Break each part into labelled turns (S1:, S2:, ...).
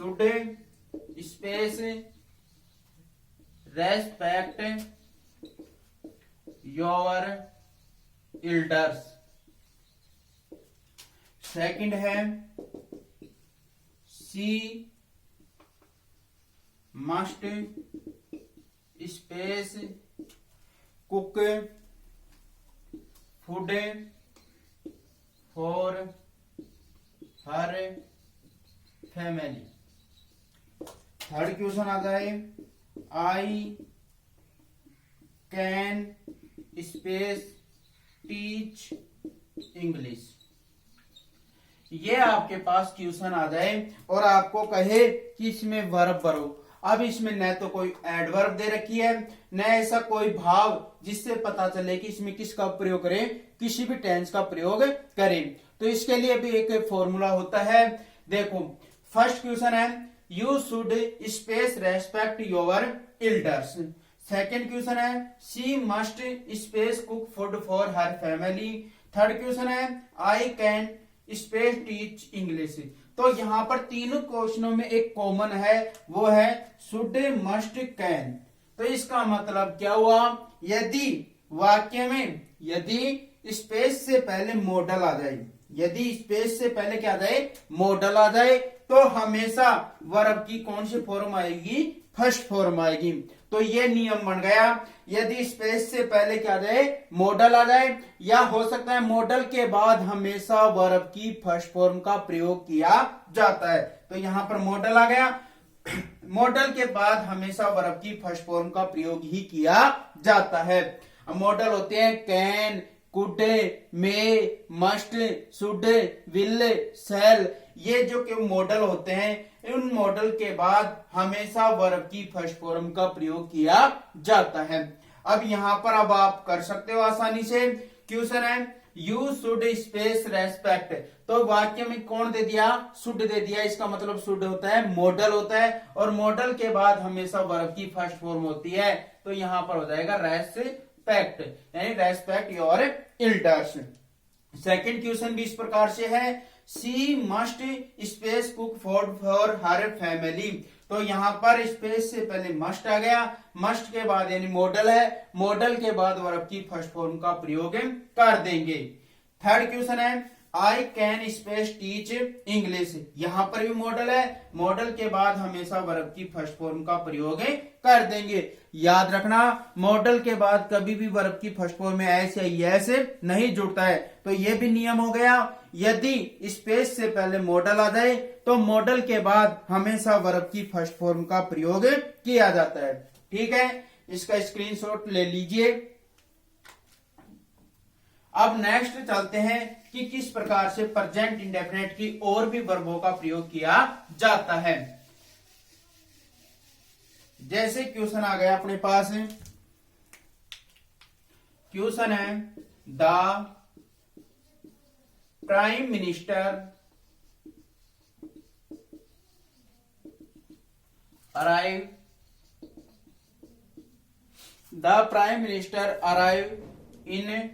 S1: Should space respect your elders. Second है she must space cook food for her family. Third question आता है I can space teach English. ये आपके पास question आ जाए और आपको कहे कि इसमें वर्ब भरो। अब इसमें न तो कोई एडवर्ब दे रखी है, न ऐसा कोई भाव जिससे पता चले कि इसमें किसका प्रयोग करें, किसी भी टेंस का प्रयोग करें। तो इसके लिए भी एक फॉर्मूला होता है। देखो फर्स्ट क्वेश्चन है you should space respect your elders. Second question है she must space cook food for her family. Third question है I can space teach English. तो यहाँ पर तीनों क्वेश्चनों में एक कॉमन है, वो है शुड मस्ट कैन। तो इसका मतलब क्या हुआ, यदि वाक्य में यदि स्पेस से पहले मॉडल आ जाए, यदि स्पेस से पहले क्या आ जाए, मॉडल आ जाए, तो हमेशा वर्ब की कौन सी फॉर्म आएगी, फर्स्ट फॉर्म आएगी। तो ये नियम बन गया, यदि स्पेस से पहले क्या आ जाए, मॉडल आ जाए, या हो सकता है मॉडल के बाद हमेशा वर्ब की फर्स्ट फॉर्म का प्रयोग किया जाता है। तो यहां पर मॉडल आ गया, मॉडल के बाद हमेशा वर्ब की फर्स्ट फॉर्म का प्रयोग ही किया जाता है। अब मॉडल होते हैं can, could, may, must, should, will, shall. ये जो कि मॉडल होते हैं, उन मॉडल के बाद हमेशा वर्ब की फर्स्ट फॉर्म का प्रयोग किया जाता है। अब यहां पर अब आप कर सकते हो आसानी से। क्वेश्चन है यू शुड स्पेस रेस्पेक्ट। तो वाक्य में कौन दे दिया, शुड दे दिया। इसका मतलब शुड होता है मॉडल होता है, और मॉडल के बाद हमेशा वर्ब की फर्स्ट फॉर्म होती है। तो यहां पर हो जाएगा रेस्पेक्ट, यानी respect your elders. Second question भी इस प्रकार से है she must space cook food for her family. तो यहां पर स्पेस से पहले मस्ट आ गया, मस्ट के बाद यानी मॉडल है, मॉडल के बाद वर्ब की फर्स्ट फॉर्म का प्रयोग कर देंगे। थर्ड क्वेश्चन है I can space teach English. यहां पर भी मॉडल है, मॉडल के बाद हमेशा वर्ब की फर्स्ट फॉर्म का प्रयोग कर देंगे। याद रखना मॉडल के बाद कभी भी वर्ब की फर्स्ट फॉर्म में एस या यस नहीं जुड़ता है। तो ये भी नियम हो गया, यदि स्पेस से पहले मॉडल आ जाए तो मॉडल के बाद हमेशा वर्ब की फर्स्ट फॉर्म का प्रयोग किया जाता है। ठीक है, इसका स्क्रीनशॉट ले लीजिए। अब नेक्स्ट चलते हैं कि किस प्रकार से प्रेजेंट इंडेफिनिट की और भी वर्बों का प्रयोग किया जाता है। जैसे क्वेश्चन आ गया अपने पास, क्वेश्चन है the prime minister arrive, the prime minister arrive in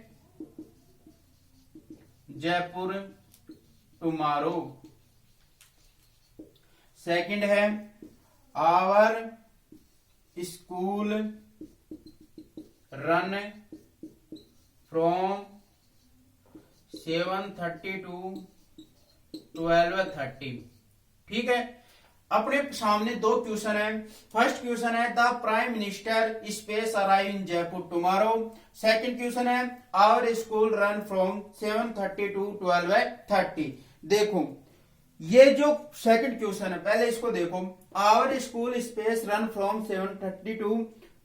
S1: Jaipur tomorrow. Second है our school run from 7:30 to 12:30। ठीक है, अपने सामने दो क्वेश्चन है। फर्स्ट क्वेश्चन है the prime minister space arrive in Jaipur tomorrow. Second question है our school run from 7:30 to 12:30। देखो ये जो सेकंड क्वेश्चन है, पहले इसको देखो, our school space run from 7:30 to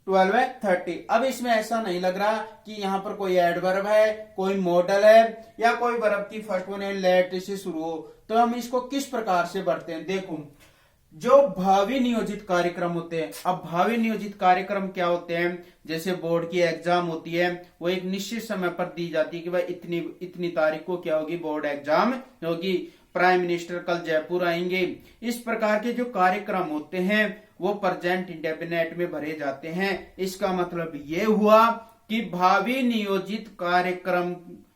S1: 12:30। अब इसमें ऐसा नहीं लग रहा कि यहाँ पर कोई एडवर्ब है, कोई मॉडल है, या कोई वर्ब की फर्स्ट वन लेट से शुरू हो। तो हम इसको किस प्रकार से बढ़ते हैं, देखो जो भावी नियोजित कार्यक्रम होते हैं। अब भावी नियोजित कार्यक्रम क्या होते हैं, जैसे बोर्ड की एग्जाम होती है, वो एक निश्चित समय पर दी जाती है कि भाई इतनी इतनी तारीख को क्या होगी, बोर्ड एग्जाम होगी, प्राइम मिनिस्टर कल जयपुर आएंगे। इस प्रकार के जो कार्यक्रम होते हैं वो प्रेजेंट इंडेफिनिट में भरे जाते हैं। इसका मतलब ये हुआ कि भावी नियोजित कार्यक्रम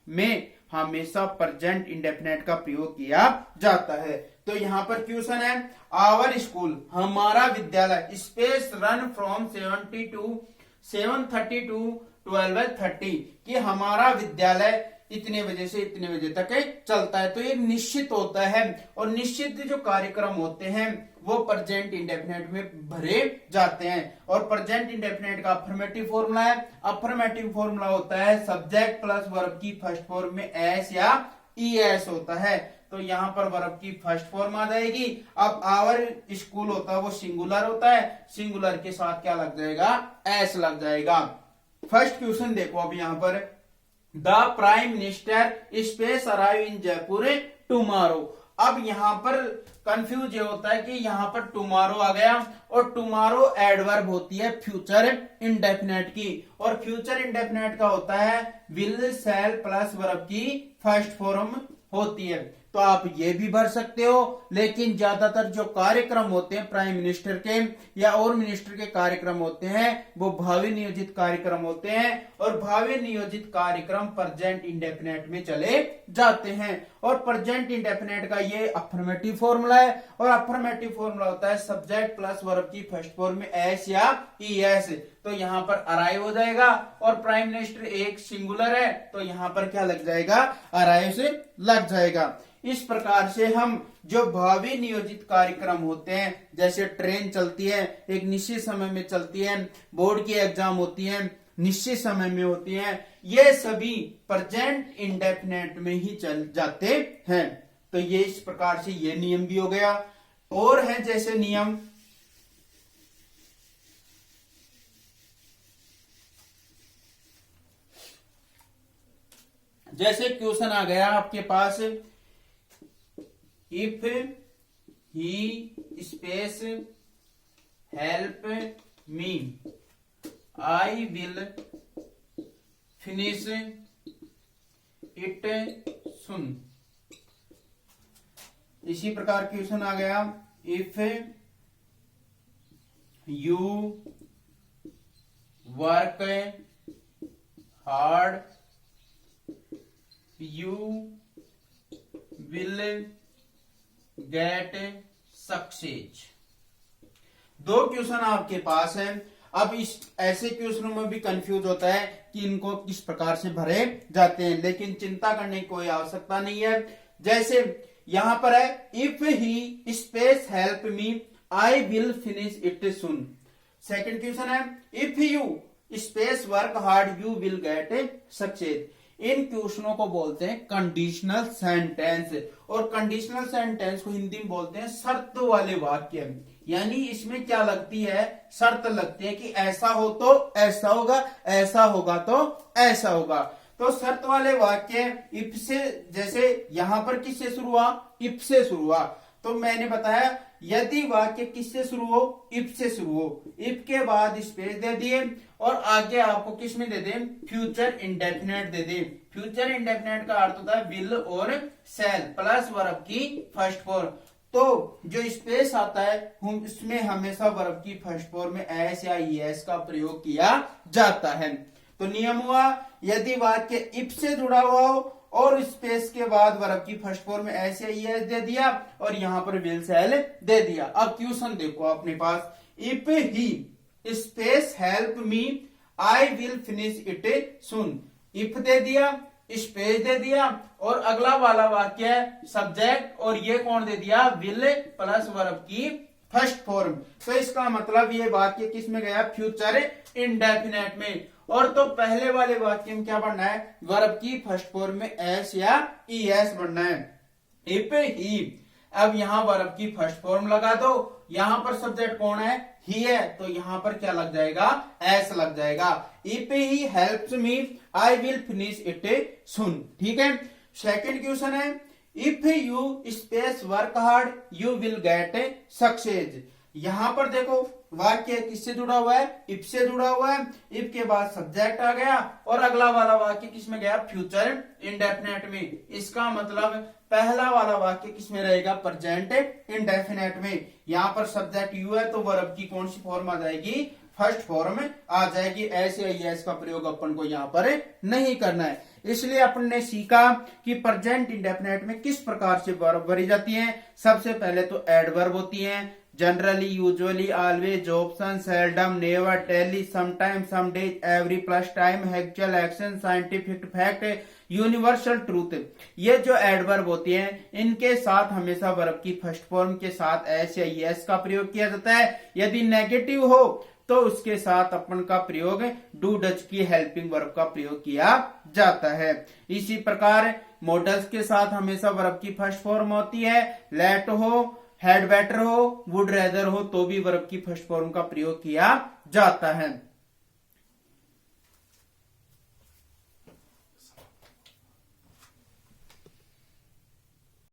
S1: में हमेशा प्रेजेंट इंडेफिनिट का प्रयोग किया जाता है। तो यहाँ पर क्वेश्चन है आवर स्कूल हमारा विद्यालय स्पेस रन फ्रॉम 7:30 टू 12:30 कि हमारा विद्यालय इतने बजे से इतने बजे तक चलता है। तो ये निश्चित होता है और निश्चित जो कार्यक्रम होते हैं वो प्रेजेंट इंडेफिनेट में भरे जाते हैं। और प्रेजेंट इंडेफिनेट का अफर्मेटिव फॉर्मूला है, अफर्मेटिव फॉर्मूला होता है सब्जेक्ट प्लस वर्ब की फर्स्ट फॉर्म में एस या ईएस होता है। तो यहाँ पर वर्ब की फर्स्ट फॉर्म आ जाएगी। अब आवर स्कूल होता है वो सिंगुलर होता है, सिंगुलर के साथ क्या लग जाएगा, एस लग जाएगा। फर्स्ट क्वेश्चन देखो अब यहाँ पर the prime minister space arrive in Jaipur tomorrow. अब यहाँ पर कंफ्यूज ये होता है कि यहाँ पर टुमारो आ गया और टुमारो एडवर्ब होती है फ्यूचर इंडेफिनेट की और फ्यूचर इंडेफिनेट का होता है विल शैल प्लस वर्ब की फर्स्ट फॉर्म होती है। तो आप ये भी भर सकते हो, लेकिन ज्यादातर जो कार्यक्रम होते हैं प्राइम मिनिस्टर के या और मिनिस्टर के कार्यक्रम होते हैं वो भावी नियोजित कार्यक्रम होते हैं और भावी नियोजित कार्यक्रम प्रेजेंट इंडेफिनेट में चले जाते हैं। और प्रेजेंट इंडेफिनेट का ये अफर्मेटिव फॉर्मूला है और अफर्मेटिव फॉर्मूला होता है सब्जेक्ट प्लस वर्ब की फर्स्ट फॉर्म में एस या ईएस। तो यहाँ पर अराइव हो जाएगा और प्राइम मिनिस्टर एक सिंगुलर है तो यहाँ पर क्या लग जाएगा, अराइव से लग जाएगा। इस प्रकार से हम जो भावी नियोजित कार्यक्रम होते हैं जैसे ट्रेन चलती है एक निश्चित समय में चलती है, बोर्ड की एग्जाम होती है निश्चित समय में होती है, ये सभी प्रेजेंट इंडेफिनेट में ही चल जाते हैं। तो ये इस प्रकार से ये नियम भी हो गया। और है जैसे नियम जैसे क्वेश्चन आ गया आपके पास if he space help me I will finish it soon. इसी प्रकार क्वेश्चन आ गया if you work hard you will get success. दो क्वेश्चन आपके पास है। अब इस ऐसे क्वेश्चनों में भी कंफ्यूज होता है कि इनको किस प्रकार से भरे जाते हैं, लेकिन चिंता करने की कोई आवश्यकता नहीं है। जैसे यहां पर है if he space help me I will finish it soon. Second question है if you space work hard you will get success. इन क्वेश्चनों को बोलते हैं कंडीशनल सेंटेंस और कंडीशनल सेंटेंस को हिंदी में बोलते हैं शर्त वाले वाक्य। यानी इसमें क्या लगती है, शर्त लगती है कि ऐसा हो तो ऐसा होगा, ऐसा होगा तो ऐसा होगा। तो शर्त वाले वाक्य इफ से, जैसे यहां पर किससे शुरू हुआ, इफ से शुरू हुआ। तो मैंने बताया यदि वाक्य किससे शुरू हो, इफ से शुरू हो, इफ के बाद स्पेस दे दिए और आगे आपको किस में दे दें, फ्यूचर इंडेफिनेट दे दें। फ्यूचर इंडेफिनेट का अर्थ होता है विल और शैल प्लस वर्ब की फर्स्ट फॉर्म। तो जो स्पेस आता है उसमें हमेशा वर्ब की फर्स्ट फॉर्म में एस या ईएस का प्रयोग किया जाता है। तो नियम हुआ यदि वाक्य इफ से जुड़ा हुआ हो और स्पेस के बाद वर्ब की फर्स्ट फॉर्म में एस या ईएस दे दिया और यहां पर विल शैल दे दिया। अब क्वेश्चन देखो अपने पास if he space help me I will finish it soon. If दे दिया, स्पेस दे दिया और अगला वाला वाक्य है सब्जेक्ट और ये कौन दे दिया, विल प्लस वर्ब की फर्स्ट फॉर्म। तो इसका मतलब ये वाक्य किस में गया, फ्यूचर इंडेफिनेट में। और तो पहले वाले वाक्य में क्या बनना है, वर्ब की फर्स्ट फॉर्म में एस या ईएस बनना है। इफ ही, अब यहां वर्ब की फर्स्ट फॉर्म लगा दो, यहां पर सब्जेक्ट कौन है, ही है, तो यहां पर क्या लग जाएगा, एस लग जाएगा। If he helps me I will finish it soon. ठीक है। सेकंड क्वेश्चन है if you space work hard you will get success. यहां पर देखो वाक्य किससे जुड़ा हुआ है, इफ से जुड़ा हुआ है, इफ के बाद सब्जेक्ट आ गया और अगला वाला वाक्य किसमें गया, फ्यूचर इंडेफिनेट में। इसका मतलब पहला वाला वाक्य किसमें रहेगा, प्रेजेंट इंडेफिनेट में। यहां पर सब्जेक्ट यू है तो वर्ब की कौन सी फॉर्म आ जाएगी, फर्स्ट फॉर्म आ जाएगी। एस या एस का प्रयोग अपन को यहाँ पर नहीं करना है। इसलिए अपन ने सीखा कि प्रेजेंट इंडेफिनेट में किस प्रकार से वर्ब भरी जाती है। सबसे पहले तो एडवर्ब होती हैं, generally, usually, always, option, seldom, never, daily, sometime, someday, every, plus time, actual, action, scientific, fact, universal truth. ये जो एडवर्ब होती हैं इनके साथ हमेशा वर्ब की फर्स्ट फॉर्म के साथ एस या यस का प्रयोग किया जाता है। यदि नेगेटिव हो तो उसके साथ अपन का प्रयोग डू डज की हेल्पिंग वर्ब का प्रयोग किया जाता है। इसी प्रकार मॉडल्स के साथ हमेशा वर्ब की फर्स्ट फॉर्म होती है। लेट हो, हैड बेटर हो, वुड रेदर हो तो भी वर्ब की फर्स्ट फॉर्म का प्रयोग किया जाता है।